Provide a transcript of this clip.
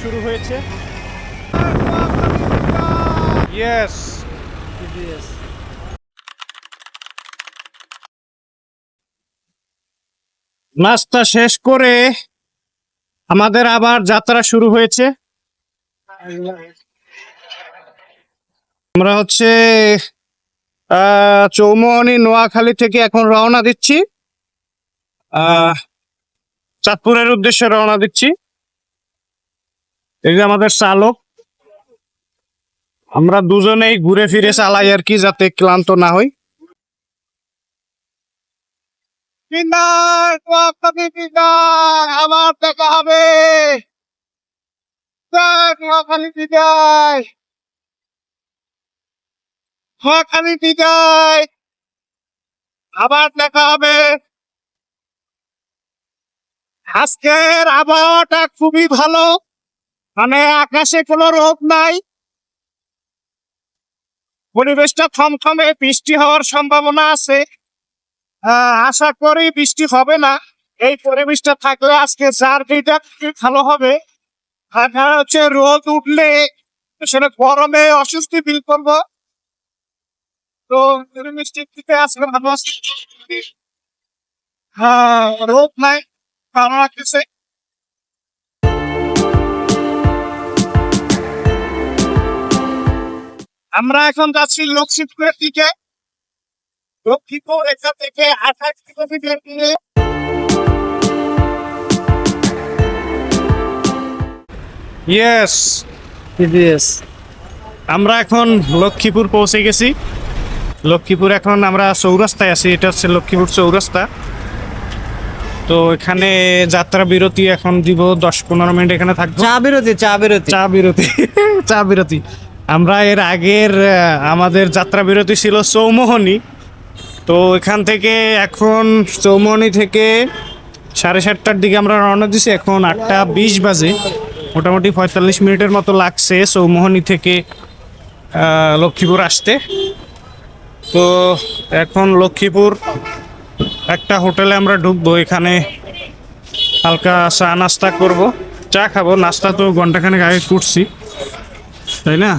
শুরু হয়েছে। ইয়েস, নাস্তা শেষ করে আমাদের আবার যাত্রা শুরু হয়েছে। আমরা হচ্ছে চৌমোহনী নোয়াখালী থেকে এখন রওনা দিচ্ছি, চাঁদপুরের উদ্দেশ্যে রওনা দিচ্ছি। এই যে আমাদের চালক, আমরা দুজনেই ঘুরে ফিরে চালাই আর কি, যাতে ক্লান্ত না হই। আবার দেখা হবে। নোয়াখালী বিদায়, নোয়াখালী বিদায়, আবার দেখা হবে। আজকের আবহাওয়াটা খুবই ভালো, মানে আকাশে কোনো রোদ নাই, পরিবেশটা থমথমে, বৃষ্টি হওয়ার সম্ভাবনা আছে। আশা করি বৃষ্টি হবে না। এই পরিবেশটা থাকলে আজকে জার্নিটা খুবই ভালো হবে। আর হচ্ছে রোদ উঠলে সেটা গরমে অস্বস্তি ফিল করবো, তো পরিবেশটা থেকে আসলে ভালো আছে। হ্যাঁ, রোদ নাই, ভালো লাগতেছে। আমরা এখন যাচ্ছি লক্ষ্মীপুরের দিকে। লক্ষ্মীপুর এখান থেকে 28 কিলোমিটার দূরে। ইয়েস, আমরা এখন লক্ষ্মীপুর পৌঁছে গেছি। লক্ষ্মীপুর এখন আমরা চৌরাস্তায় আছি, এটা হচ্ছে লক্ষ্মীপুর চৌরাস্তা। তো এখানে যাত্রা বিরতি এখন দিব 10-15 মিনিট, এখানে থাকবো। চা বিরতি। আমরা এর আগের আমাদের যাত্রা বিরতি ছিল চৌমোহনী। তো এখান থেকে এখন চৌমোহনী থেকে 7:30টার দিকে আমরা রওনা দিছি। এখন 8:20 বাজে, মোটামুটি 45 মিনিটের মতো লাগছে চৌমোহনী থেকে লক্ষ্মীপুর আসতে। তো এখন লক্ষ্মীপুর একটা হোটেলে আমরা ঢুকবো, এখানে হালকা চা নাস্তা করব, চা খাবো। নাস্তা তো ঘন্টাখানেক আগে করছি, তাই না?